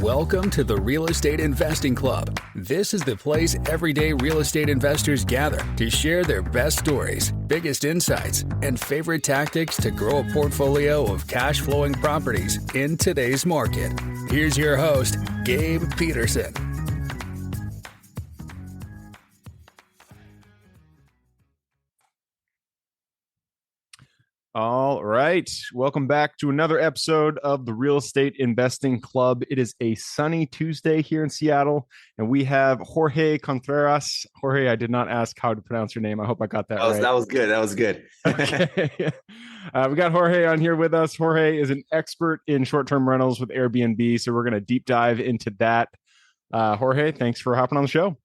Welcome to the Real Estate Investing Club. This is the place everyday real estate investors gather to share their best stories, biggest insights, and favorite tactics to grow a portfolio of cash flowing properties in today's market. Here's your host, Gabe Peterson. All right. Welcome back to another episode of the Real Estate Investing Club. It is a sunny Tuesday here in Seattle, and we have Jorge Contreras. Jorge, I did not ask how to pronounce your name. I hope I got that right. That was good. That was good. Okay. We got Jorge on here with us. Jorge is an expert in short-term rentals with Airbnb, so we're going to deep dive into that. Jorge, thanks for hopping on the show.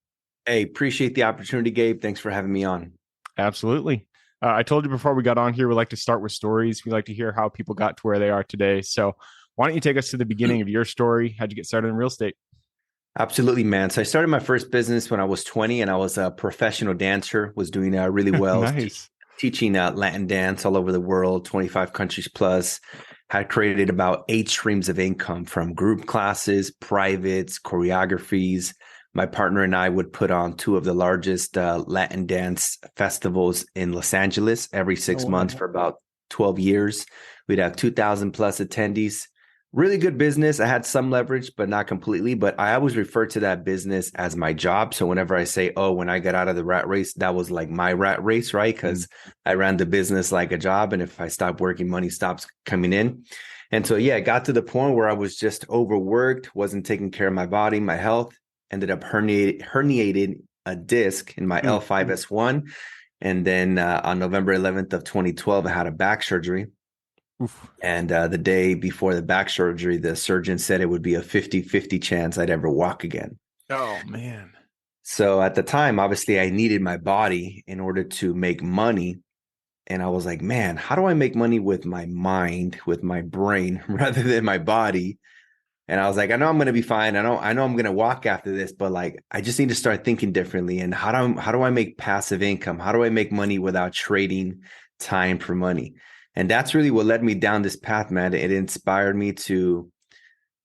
Hey, appreciate the opportunity, Gabe. Thanks for having me on. Absolutely. I told you before we got on here, we like to start with stories. We like to hear how people got to where they are today. So why don't you take us to the beginning of your story? How'd you get started in real estate? Absolutely, man. So I started my first business when I was 20 and I was a professional dancer, was doing really well. Nice. Teaching Latin dance all over the world, 25 countries plus. Had created about 8 streams of income from group classes, privates, choreographies. My partner and I would put on 2 of the largest Latin dance festivals in Los Angeles every 6 months for about 12 years. We'd have 2,000 plus attendees. Really good business. I had some leverage, but not completely. But I always refer to that business as my job. So whenever I say, oh, when I got out of the rat race, that was like my rat race, right? Because I ran the business like a job. And if I stop working, money stops coming in. And so, yeah, it got to the point where I was just overworked, wasn't taking care of my body, my health. Ended up herniated a disc in my L5S1. And then on November 11th of 2012, I had a back surgery. Oof. And the day before the back surgery, the surgeon said it would be a 50-50 chance I'd ever walk again. Oh, man. So at the time, obviously, I needed my body in order to make money. And I was like, man, how do I make money with my mind, with my brain, rather than my body? And I was like, I know I'm going to be fine. I know I'm going to walk after this, but like, I just need to start thinking differently. And how do I make passive income? How do I make money without trading time for money? And that's really what led me down this path, man. It inspired me to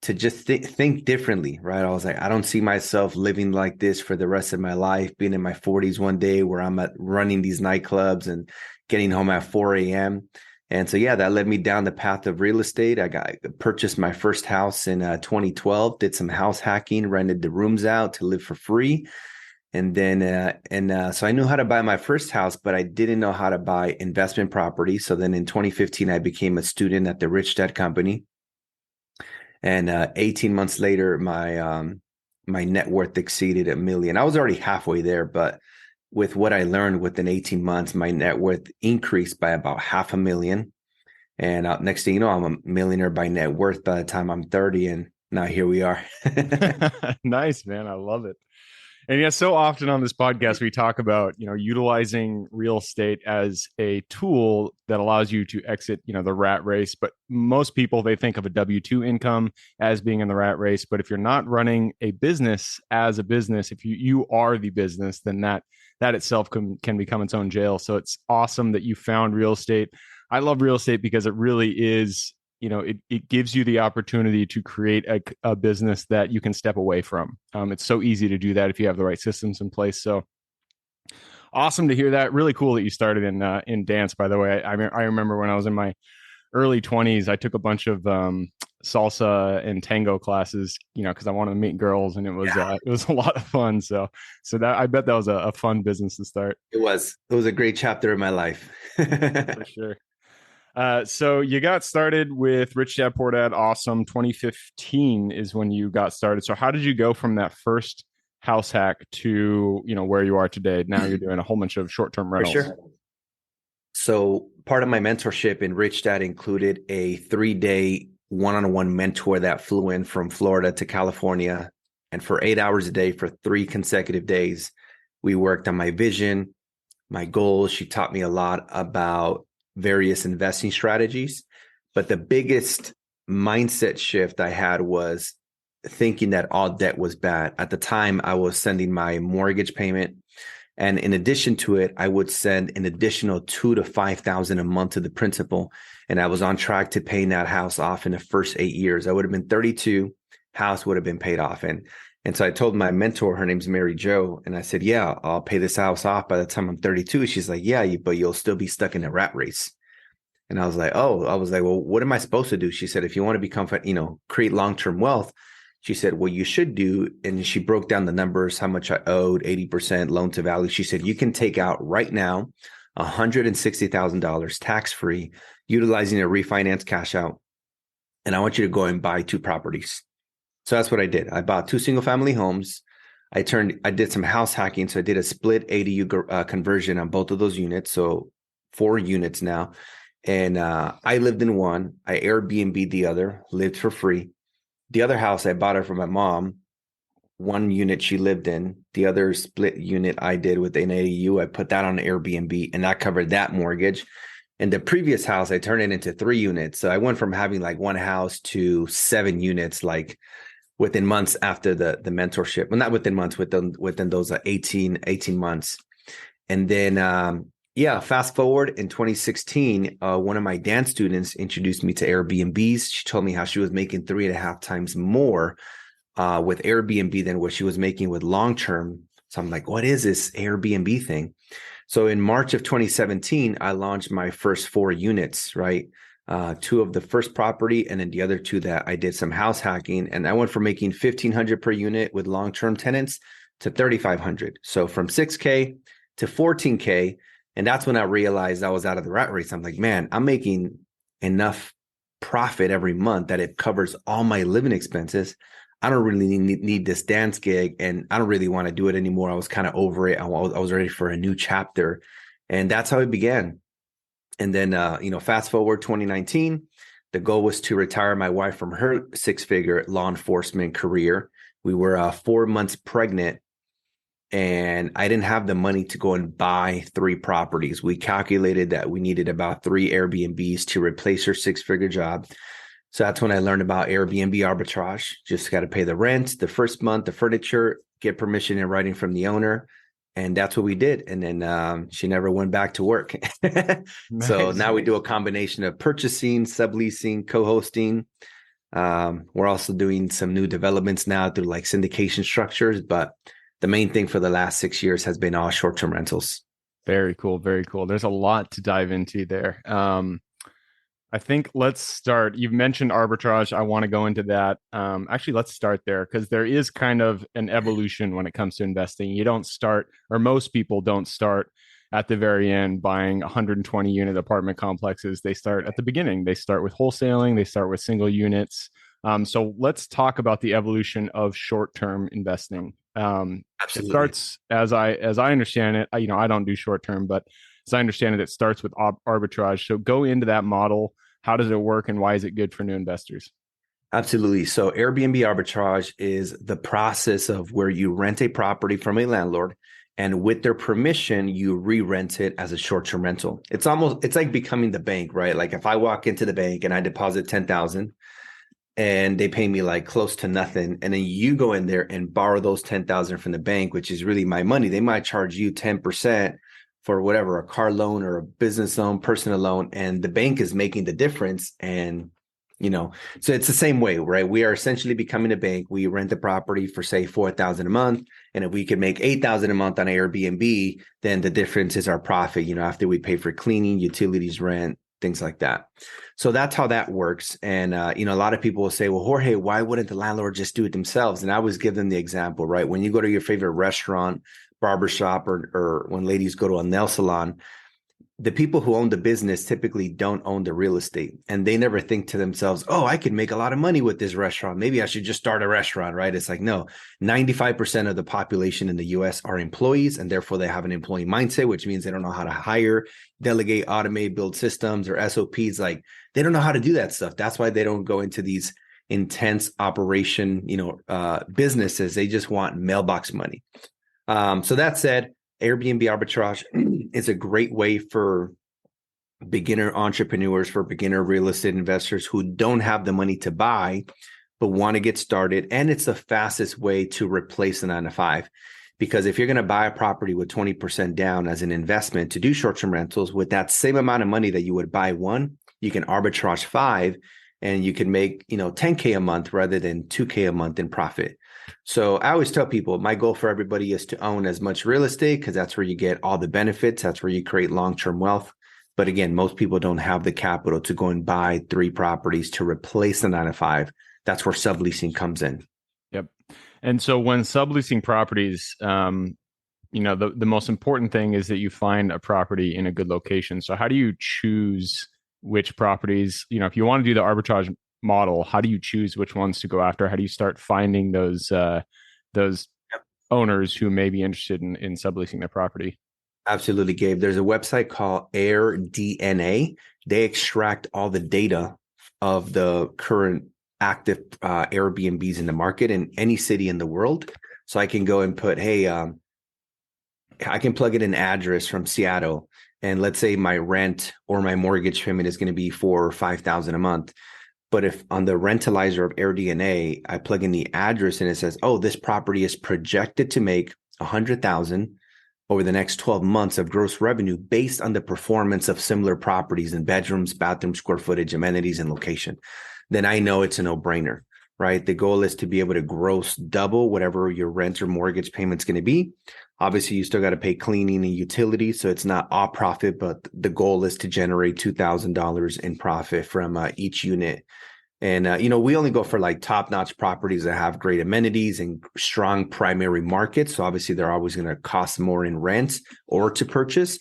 just think differently, right? I was like, I don't see myself living like this for the rest of my life, being in my 40s one day where I'm running these nightclubs and getting home at 4 a.m. And so, yeah, that led me down the path of real estate. I purchased my first house in 2012, did some house hacking, rented the rooms out to live for free. And then, so I knew how to buy my first house, but I didn't know how to buy investment property. So then in 2015, I became a student at the Rich Dad Company. And 18 months later, my net worth exceeded $1 million. I was already halfway there, but with what I learned within 18 months, my net worth increased by about $500,000. And next thing you know, I'm a millionaire by net worth by the time I'm 30. And now here we are. Nice, man. I love it. And yeah, so often on this podcast, we talk about, utilizing real estate as a tool that allows you to exit, the rat race. But most people, they think of a W-2 income as being in the rat race. But if you're not running a business as a business, if you are the business, then that itself can become its own jail. So it's awesome that you found real estate. I love real estate because it really is, it gives you the opportunity to create a business that you can step away from. It's so easy to do that if you have the right systems in place. So awesome to hear that. Really cool that you started in dance, by the way. I remember when I was in my early 20s, I took a bunch of salsa and tango classes, because I wanted to meet girls, and it was a lot of fun. So that, I bet that was a fun business to start. It was a great chapter in my life. For sure. So you got started with Rich Dad Poor Dad. Awesome. 2015 is when you got started. So how did you go from that first house hack to, where you are today? Now you're doing a whole bunch of short-term rentals. For sure. So part of my mentorship in Rich Dad included a 3-day one-on-one mentor that flew in from Florida to California. And for 8 hours a day for 3 consecutive days, we worked on my vision, my goals. She taught me a lot about various investing strategies. But the biggest mindset shift I had was thinking that all debt was bad. At the time, I was sending my mortgage payment. And in addition to it, I would send an additional $2,000 to $5,000 a month to the principal. And I was on track to paying that house off in the first 8 years. I would have been 32 house would have been paid off. And so I told my mentor, her name's Mary Jo, and I said, yeah, I'll pay this house off by the time I'm 32. She's like, yeah, but you'll still be stuck in a rat race. And I was like, well, what am I supposed to do? She said, if you want to become, create long-term wealth, she said, what you should do, and she broke down the numbers, how much I owed, 80% loan to value. She said, you can take out right now $160,000 tax-free, utilizing a refinance cash out. And I want you to go and buy 2 properties. So that's what I did. I bought 2 single-family homes. I did some house hacking. So I did a split ADU conversion on both of those units. So 4 units now. And I lived in one. I Airbnb'd the other, lived for free. The other house, I bought it for my mom. 1 unit she lived in. The other split unit I did with an ADU. I put that on Airbnb, and that covered that mortgage. And the previous house, I turned it into 3 units. So I went from having like 1 house to 7 units, like within months after the mentorship. Well, not within months, within those 18 months. And then, fast forward in 2016, one of my dance students introduced me to Airbnbs. She told me how she was making 3.5 times more with Airbnb than what she was making with long-term. So I'm like, what is this Airbnb thing? So in March of 2017, I launched my first 4 units, right? 2 of the first property, and then the other 2 that I did some house hacking. And I went from making $1,500 per unit with long-term tenants to $3,500. So from $6K to $14K. And that's when I realized I was out of the rat race. I'm like, man, I'm making enough profit every month that it covers all my living expenses. I don't really need this dance gig, and I don't really want to do it anymore. I was kind of over it. I was ready for a new chapter. And that's how it began. And then, fast forward 2019, the goal was to retire my wife from her 6-figure law enforcement career. We were 4 months pregnant, and I didn't have the money to go and buy 3 properties. We calculated that we needed about 3 Airbnbs to replace her 6-figure job. So that's when I learned about Airbnb arbitrage. Just got to pay the rent, the first month, the furniture, get permission in writing from the owner. And that's what we did. And then she never went back to work. Nice. So now we do a combination of purchasing, subleasing, co-hosting. We're also doing some new developments now through like syndication structures. But the main thing for the last 6 years has been all short-term rentals. Very cool. Very cool. There's a lot to dive into there. I think let's start. You've mentioned arbitrage. I want to go into that. Actually, let's start there, because there is kind of an evolution when it comes to investing. You don't start, or most people don't start at the very end buying 120 unit apartment complexes. They start at the beginning. They start with wholesaling. They start with single units. So let's talk about the evolution of short-term investing. Absolutely. It starts, as I understand it, I don't do short-term, but as I understand it, it starts with arbitrage. So go into that model. How does it work, and why is it good for new investors? Absolutely. So Airbnb arbitrage is the process of where you rent a property from a landlord, and with their permission, you re-rent it as a short-term rental. It's like becoming the bank, right? Like if I walk into the bank and I deposit $10,000 and they pay me like close to nothing, and then you go in there and borrow those $10,000 from the bank, which is really my money. They might charge you 10% for whatever, a car loan or a business loan, personal loan, and the bank is making the difference. And, so it's the same way, right? We are essentially becoming a bank. We rent the property for say $4,000 a month. And if we can make $8,000 a month on Airbnb, then the difference is our profit, after we pay for cleaning, utilities, rent, things like that. So that's how that works. And, a lot of people will say, well, Jorge, why wouldn't the landlord just do it themselves? And I always give them the example, right? When you go to your favorite restaurant, barbershop, or when ladies go to a nail salon, the people who own the business typically don't own the real estate, and they never think to themselves, oh, I could make a lot of money with this restaurant. Maybe I should just start a restaurant, right? It's like, no, 95% of the population in the US are employees, and therefore they have an employee mindset, which means they don't know how to hire, delegate, automate, build systems or SOPs. Like they don't know how to do that stuff. That's why they don't go into these intense operation, businesses. They just want mailbox money. So that said, Airbnb arbitrage is a great way for beginner entrepreneurs, for beginner real estate investors who don't have the money to buy, but want to get started. And it's the fastest way to replace a 9-to-5. Because if you're going to buy a property with 20% down as an investment to do short-term rentals, with that same amount of money that you would buy one, you can arbitrage 5. and you can make, 10K a month rather than 2K a month in profit. So I always tell people my goal for everybody is to own as much real estate because that's where you get all the benefits. That's where you create long-term wealth. But again, most people don't have the capital to go and buy 3 properties to replace the 9 to 5. That's where subleasing comes in. Yep. And so when subleasing properties, the most important thing is that you find a property in a good location. So how do you choose which properties, if you want to do the arbitrage model, how do you choose which ones to go after? How do you start finding those owners who may be interested in subleasing their property? Absolutely, Gabe. There's a website called AirDNA. They extract all the data of the current active Airbnbs in the market in any city in the world. So I can go and put, hey, I can plug in an address from Seattle, and let's say my rent or my mortgage payment is going to be $4,000 or $5,000 a month. But if on the rentalizer of AirDNA, I plug in the address and it says, oh, this property is projected to make $100,000 over the next 12 months of gross revenue based on the performance of similar properties in bedrooms, bathroom square footage, amenities, and location, then I know it's a no-brainer, right? The goal is to be able to gross double whatever your rent or mortgage payment's going to be. Obviously, you still got to pay cleaning and utilities, so it's not all profit, but the goal is to generate $2,000 in profit from each unit. And, we only go for like top-notch properties that have great amenities and strong primary markets. So obviously, they're always going to cost more in rent or to purchase,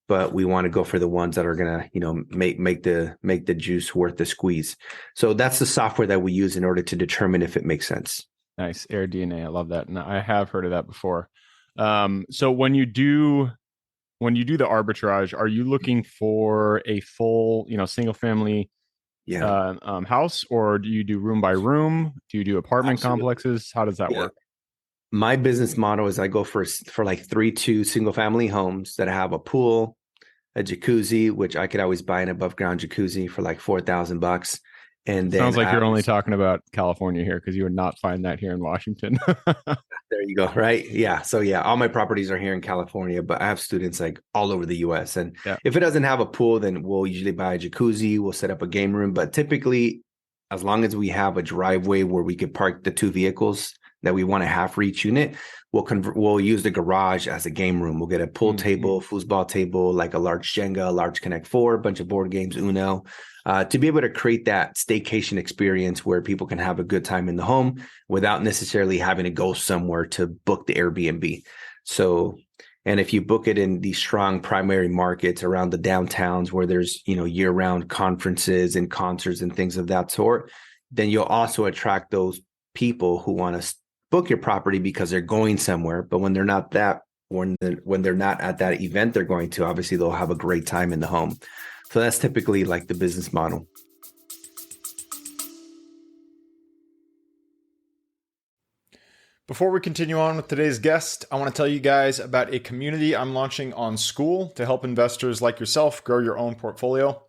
but we want to go for the ones that are going to, make the juice worth the squeeze. So that's the software that we use in order to determine if it makes sense. Nice. AirDNA. I love that. And I have heard of that before. So when you do the arbitrage, are you looking for a full, single family house, or do you do room by room? Do you do apartment Absolutely. complexes? How does that work? My business model is I go for like 3-2 single family homes that have a pool, a jacuzzi, which I could always buy an above ground jacuzzi for like $4,000. And then sounds like you're only talking about California here, because you would not find that here in Washington. There you go. Right. Yeah. So yeah, all my properties are here in California, but I have students like all over the US. And if it doesn't have a pool, then we'll usually buy a jacuzzi. We'll set up a game room. But typically, as long as we have a driveway where we could park the 2 vehicles that we want to have for each unit, we'll use the garage as a game room. We'll get a pool table, foosball table, like a large Jenga, a large Connect 4, a bunch of board games, Uno, to be able to create that staycation experience where people can have a good time in the home without necessarily having to go somewhere to book the Airbnb. So, and if you book it in these strong primary markets around the downtowns where there's, year-round conferences and concerts and things of that sort, then you'll also attract those people who want to book your property because they're going somewhere. But when they're not when they're not at that event they're going to, obviously they'll have a great time in the home. So that's typically like the business model. Before we continue on with today's guest, I want to tell you guys about a community I'm launching on School to help investors like yourself grow your own portfolio.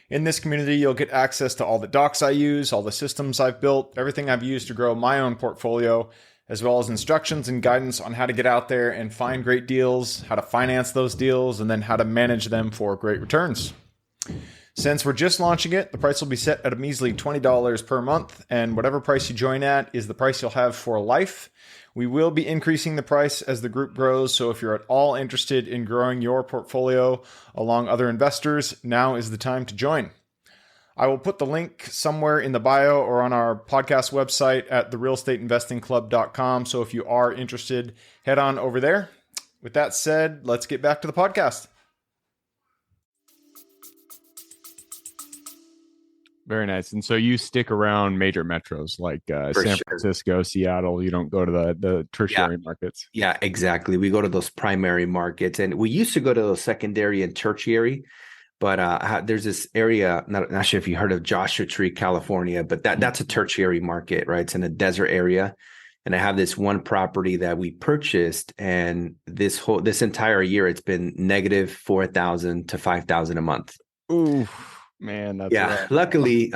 In this community, you'll get access to all the docs I use, all the systems I've built, everything I've used to grow my own portfolio, as well as instructions and guidance on how to get out there and find great deals, how to finance those deals, and then how to manage them for great returns. Since we're just launching it, the price will be set at a measly $20 per month, and whatever price you join at is the price you'll have for life. We will be increasing the price as the group grows, so if you're at all interested in growing your portfolio along other investors, now is the time to join. I will put the link somewhere in the bio or on our podcast website at therealestateinvestingclub.com, so if you are interested, head on over there. With that said, let's get back to the podcast. Very nice. And so you stick around major metros like San Francisco, Seattle. You don't go to the tertiary markets. Yeah, exactly. We go to those primary markets, and we used to go to those secondary and tertiary. But there's this area, not sure if you heard of Joshua Tree, California, but that's a tertiary market, right? It's in a desert area. And I have this one property that we purchased, and this entire year it's been negative $4,000 to $5,000 a month. Ooh. Man, that's rough. Luckily,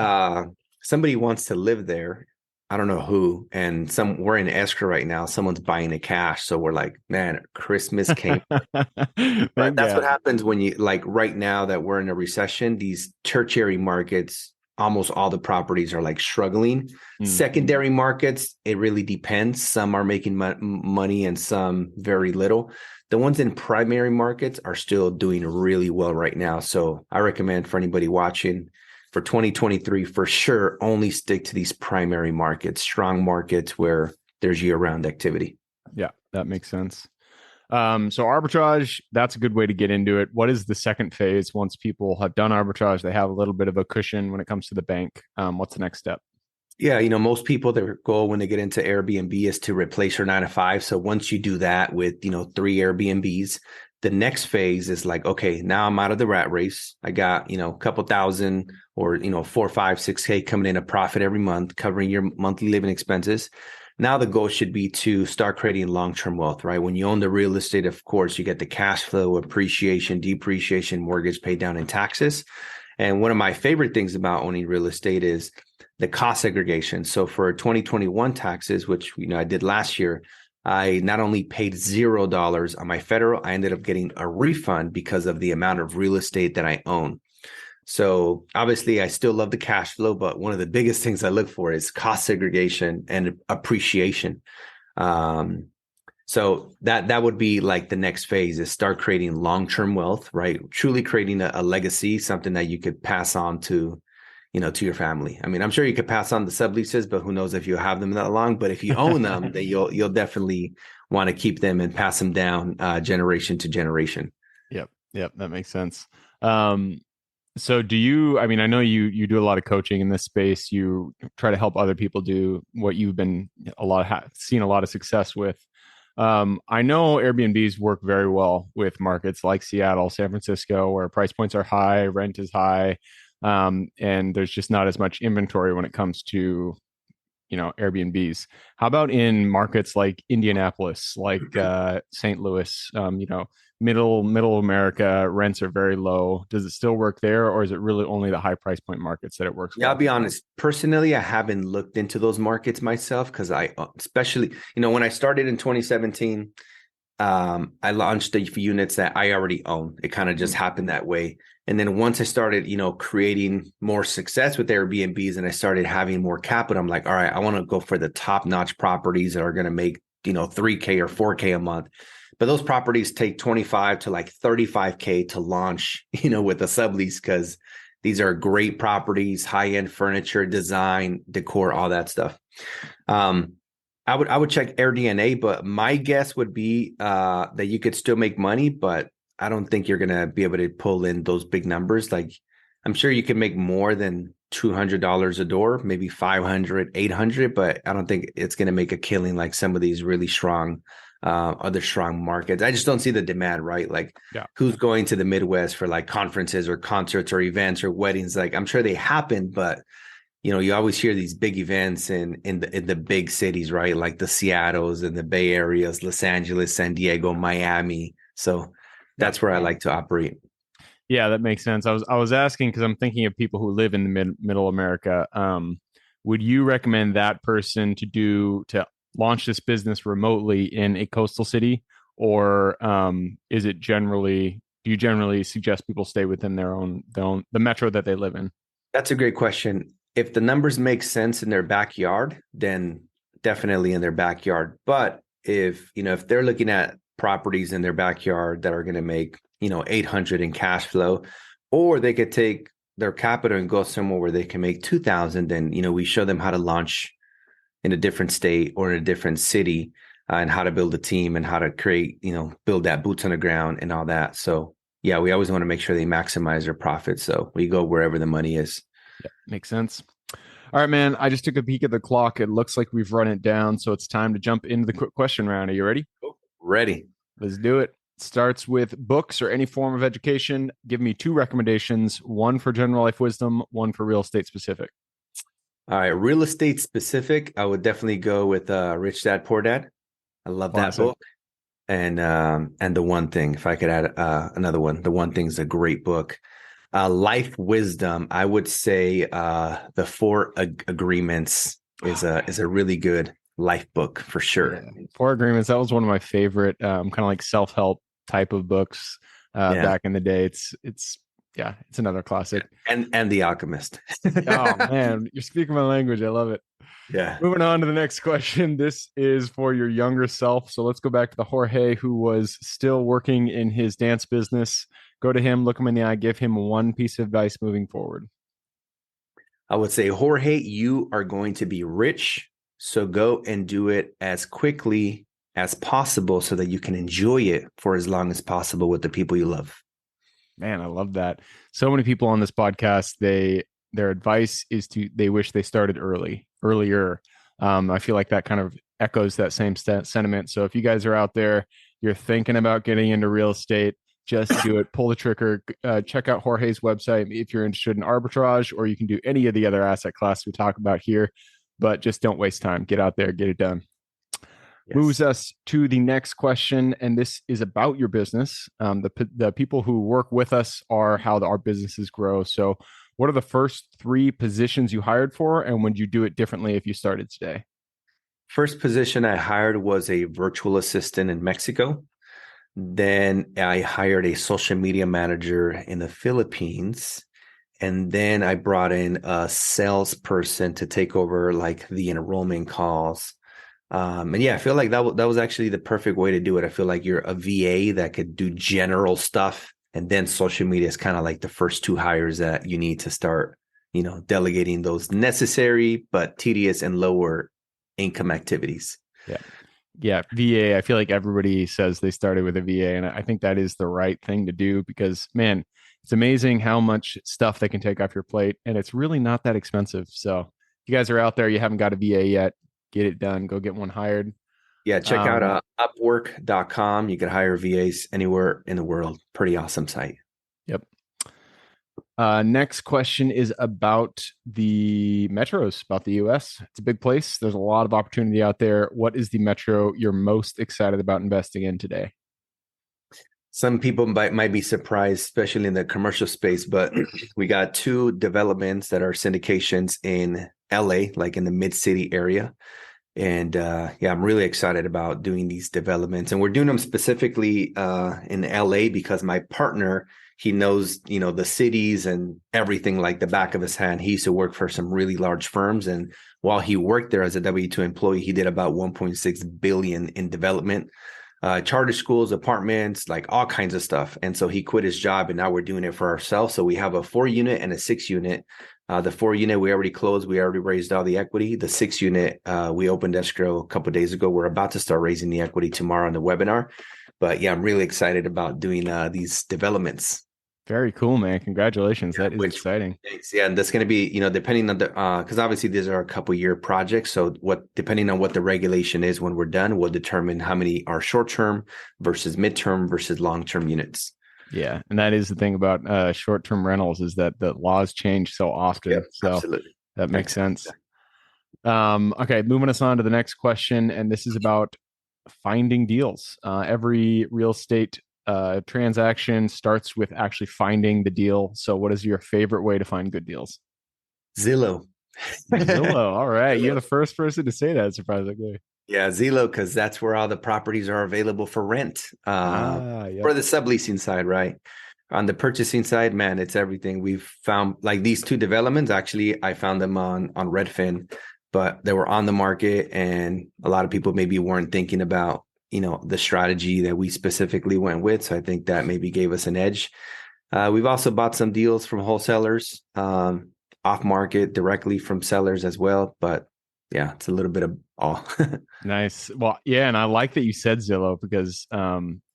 somebody wants to live there. I don't know who, and we're in escrow right now. Someone's buying it cash, so we're like, man, Christmas came. But that's what happens when you, like, right now that we're in a recession. These tertiary markets almost all the properties are like struggling. Secondary markets, it really depends. Some are making money and some very little. The ones in primary markets are still doing really well right now. So I recommend for anybody watching for 2023, for sure, only stick to these primary markets, strong markets where there's year-round activity. Yeah, that makes sense. So arbitrage, that's a good way to get into it. What is the second phase once people have done arbitrage? They have a little bit of a cushion when it comes to the bank. What's the next step? Yeah, most people, their goal when they get into Airbnb is to replace your 9 to 5. So once you do that with, 3 Airbnbs, the next phase is like, okay, now I'm out of the rat race. I got, a couple thousand or, 4, 5, 6K coming in a profit every month, covering your monthly living expenses. Now the goal should be to start creating long-term wealth, right? When you own the real estate, of course, you get the cash flow, appreciation, depreciation, mortgage paid down, and taxes. And one of my favorite things about owning real estate is the cost segregation. So for 2021 taxes, which I did last year, I not only paid $0 on my federal, I ended up getting a refund because of the amount of real estate that I own. So obviously I still love the cash flow, but one of the biggest things I look for is cost segregation and appreciation. So that would be like the next phase, is start creating long-term wealth, right? Truly creating a legacy, something that you could pass on to your family. I mean, I'm sure you could pass on the subleases, but who knows if you have them that long. But if you own them, then you'll definitely want to keep them and pass them down generation to generation. Yep, that makes sense. So I know you do a lot of coaching in this space. You try to help other people do what you've been seen a lot of success with. I know Airbnbs work very well with markets like Seattle, San Francisco, where price points are high, rent is high, and there's just not as much inventory when it comes to Airbnbs. How about in markets like Indianapolis, like St. Louis? Middle America, rents are very low. Does it still work there, or is it really only the high price point markets that it works Yeah, well? I'll be honest. Personally, I haven't looked into those markets myself because especially, when I started in 2017, I launched a few units that I already own. It kind of just happened that way. And then once I started, creating more success with Airbnbs and I started having more capital, I'm like, all right, I want to go for the top-notch properties that are going to make, 3K or 4K a month. But those properties take 25 to like 35K to launch, with a sublease, because these are great properties, high-end furniture, design, decor, all that stuff. I would check AirDNA, but my guess would be that you could still make money, but I don't think you're going to be able to pull in those big numbers. Like, I'm sure you can make more than $200 a door, maybe 500, 800, but I don't think it's going to make a killing like some of these really strong other strong markets. I just don't see the demand, right? Like, who's going to the Midwest for like conferences or concerts or events or weddings? Like, I'm sure they happen, but you always hear these big events in the big cities, right? Like the Seattles and the Bay Areas, Los Angeles, San Diego, Miami. So that's where I like to operate. Yeah, that makes sense. I was asking because I'm thinking of people who live in the middle America. Would you recommend that person to launch this business remotely in a coastal city, or do you generally suggest people stay within the metro that they live in? That's a great question. If the numbers make sense in their backyard, then definitely in their backyard. But if they're looking at properties in their backyard that are going to make 800 in cash flow, or they could take their capital and go somewhere where they can make 2,000, then we show them how to launch in a different state or in a different city, and how to build a team and how to create, build that boots on the ground and all that. So yeah, we always want to make sure they maximize their profits. So we go wherever the money is. Yeah, makes sense. All right, man. I just took a peek at the clock. It looks like we've run it down. So it's time to jump into the quick question round. Are you ready? Ready. Let's do it. Starts with books or any form of education. Give me 2 recommendations, one for general life wisdom, one for real estate specific. All right. Real estate specific, I would definitely go with Rich Dad, Poor Dad. I love that book. And The One Thing, if I could add another one. The One Thing is a great book. Life wisdom, I would say The 4 Agreements is a really good life book for sure. Yeah. 4 Agreements, that was one of my favorite kind of like self-help type of books back in the day. It's Yeah, it's another classic. And The Alchemist. Oh man, you're speaking my language. I love it. Yeah. Moving on to the next question. This is for your younger self. So let's go back to the Jorge who was still working in his dance business. Go to him, look him in the eye, give him one piece of advice moving forward. I would say, Jorge, you are going to be rich. So go and do it as quickly as possible so that you can enjoy it for as long as possible with the people you love. Man, I love that. So many people on this podcast, their advice is they wish they started earlier. I feel like that kind of echoes that same sentiment. So if you guys are out there, you're thinking about getting into real estate, just do it. Pull the trigger. Check out Jorge's website if you're interested in arbitrage, or you can do any of the other asset class we talk about here. But just don't waste time. Get out there, get it done. Yes. Moves us to the next question, and this is about your business. The people who work with us are how our businesses grow. So what are the first 3 positions you hired for, and would you do it differently if you started today? First position I hired was a virtual assistant in Mexico. Then I hired a social media manager in the Philippines. And then I brought in a salesperson to take over like the enrollment calls. And yeah, I feel like that was actually the perfect way to do it. I feel like you're a VA that could do general stuff. And then social media is kind of like the first 2 hires that you need to start, delegating those necessary but tedious and lower income activities. Yeah. VA. I feel like everybody says they started with a VA, and I think that is the right thing to do because, man, it's amazing how much stuff they can take off your plate, and it's really not that expensive. So if you guys are out there, you haven't got a VA yet, get it done. Go get one hired. Yeah, check out Upwork.com. You can hire VAs anywhere in the world. Pretty awesome site. Yep. Next question is about the metros, about the US. It's a big place. There's a lot of opportunity out there. What is the metro you're most excited about investing in today? Some people might be surprised, especially in the commercial space, but we got 2 developments that are syndications in LA, like in the mid-city area. And I'm really excited about doing these developments. And we're doing them specifically in LA because my partner, he knows, the cities and everything like the back of his hand. He used to work for some really large firms. And while he worked there as a W-2 employee, he did about 1.6 billion in development, charter schools, apartments, like all kinds of stuff. And so he quit his job and now we're doing it for ourselves. So we have a 4-unit and a 6-unit. The 4-unit, we already closed. We already raised all the equity. The 6-unit, we opened escrow a couple of days ago. We're about to start raising the equity tomorrow on the webinar. But yeah, I'm really excited about doing these developments. Very cool, man. Congratulations. That is exciting. Thanks. Yeah, and that's going to be, depending on the, because obviously these are a couple year projects. So depending on what the regulation is when we're done, will determine how many are short-term versus midterm versus long-term units. Yeah. And that is the thing about short-term rentals is that the laws change so often. Yep, so absolutely. That makes sense. Okay. Moving us on to the next question. And this is about finding deals. Every real estate transaction starts with actually finding the deal. So what is your favorite way to find good deals? Zillow. Zillow. All right. You're the first person to say that, surprisingly. Yeah, Zillow, because that's where all the properties are available for rent. For the subleasing side, right? On the purchasing side, man, it's everything. We've found like these 2 developments. Actually, I found them on Redfin, but they were on the market, and a lot of people maybe weren't thinking about the strategy that we specifically went with. So I think that maybe gave us an edge. We've also bought some deals from wholesalers, off market directly from sellers as well. But yeah, it's a little bit of all. Nice. Well, yeah. And I like that you said Zillow because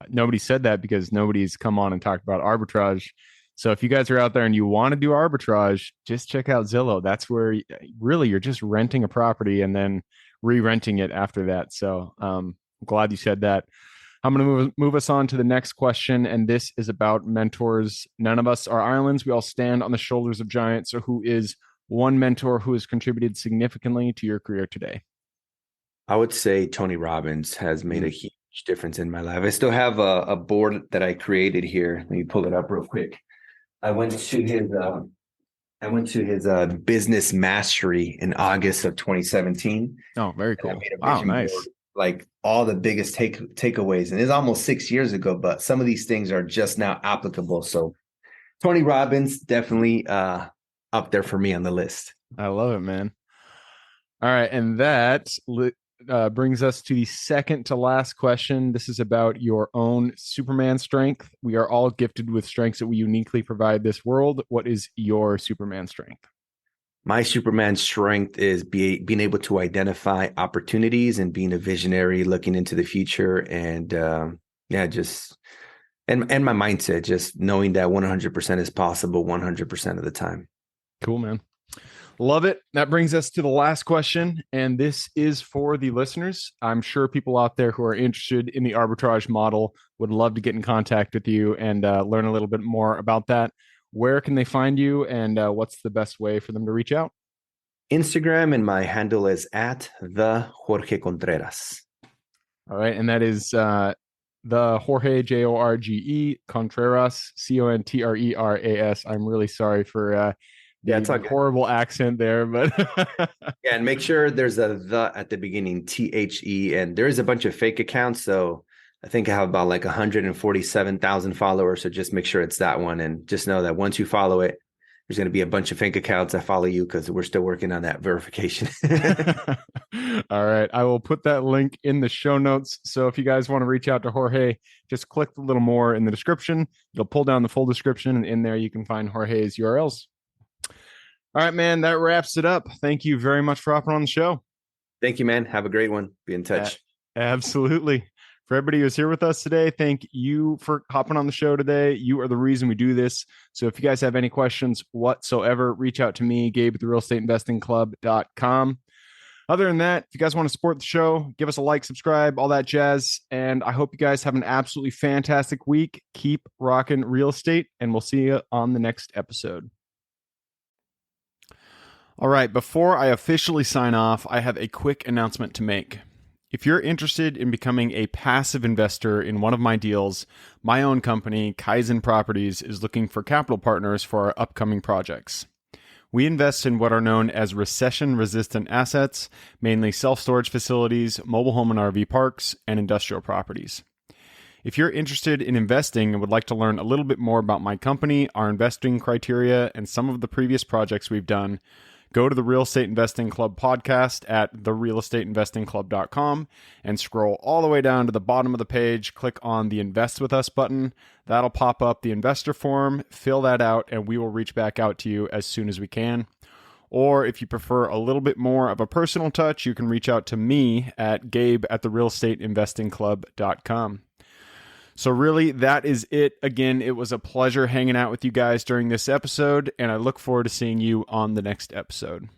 nobody said that because nobody's come on and talked about arbitrage. So if you guys are out there and you want to do arbitrage, just check out Zillow. That's where really you're just renting a property and then re-renting it after that. So I'm glad you said that. I'm going to move us on to the next question. And this is about mentors. None of us are islands. We all stand on the shoulders of giants. So who is one mentor who has contributed significantly to your career today? I would say Tony Robbins has made a huge difference in my life. I still have a board that I created here. Let me pull it up real quick. I went to his business mastery in August of 2017. Oh, very cool. Wow, nice. Board, like all the biggest takeaways. And it's almost 6 years ago, but some of these things are just now applicable. So Tony Robbins, definitely up there for me on the list. I love it, man. All right. And that brings us to the second to last question. This is about your own Superman strength. We are all gifted with strengths that we uniquely provide this world. What is your Superman strength? My Superman strength is being able to identify opportunities and being a visionary, looking into the future, and just and my mindset, just knowing that 100% is possible 100% of the time. Cool, man. Love it. That brings us to the last question, and this is for the listeners. I'm sure people out there who are interested in the arbitrage model would love to get in contact with you and learn a little bit more about that. Where can they find you, and what's the best way for them to reach out? Instagram, and my handle is at the Jorge Contreras. All right, and that is the Jorge, Jorge, Contreras, Contreras. I'm really sorry for it's a horrible accent there, but yeah, and make sure there's a the at the beginning, THE, and there is a bunch of fake accounts. So I think I have about like 147,000 followers. So just make sure it's that one, and just know that once you follow it, there's going to be a bunch of fake accounts that follow you because we're still working on that verification. All right, I will put that link in the show notes. So if you guys want to reach out to Jorge, just click a little more in the description. It'll pull down the full description, and in there you can find Jorge's URLs. All right, man, that wraps it up. Thank you very much for hopping on the show. Thank you, man. Have a great one. Be in touch. Absolutely. For everybody who's here with us today, thank you for hopping on the show today. You are the reason we do this. So if you guys have any questions whatsoever, reach out to me, Gabe at therealestateinvestingclub.com. Other than that, if you guys want to support the show, give us a like, subscribe, all that jazz. And I hope you guys have an absolutely fantastic week. Keep rocking real estate, and we'll see you on the next episode. All right, before I officially sign off, I have a quick announcement to make. If you're interested in becoming a passive investor in one of my deals, my own company, Kaizen Properties, is looking for capital partners for our upcoming projects. We invest in what are known as recession-resistant assets, mainly self-storage facilities, mobile home and RV parks, and industrial properties. If you're interested in investing and would like to learn a little bit more about my company, our investing criteria, and some of the previous projects we've done, go to the Real Estate Investing Club podcast at therealestateinvestingclub.com and scroll all the way down to the bottom of the page. Click on the Invest With Us button. That'll pop up the investor form. Fill that out, and we will reach back out to you as soon as we can. Or if you prefer a little bit more of a personal touch, you can reach out to me at Gabe at therealestateinvestingclub.com. So really, that is it. Again, it was a pleasure hanging out with you guys during this episode, and I look forward to seeing you on the next episode.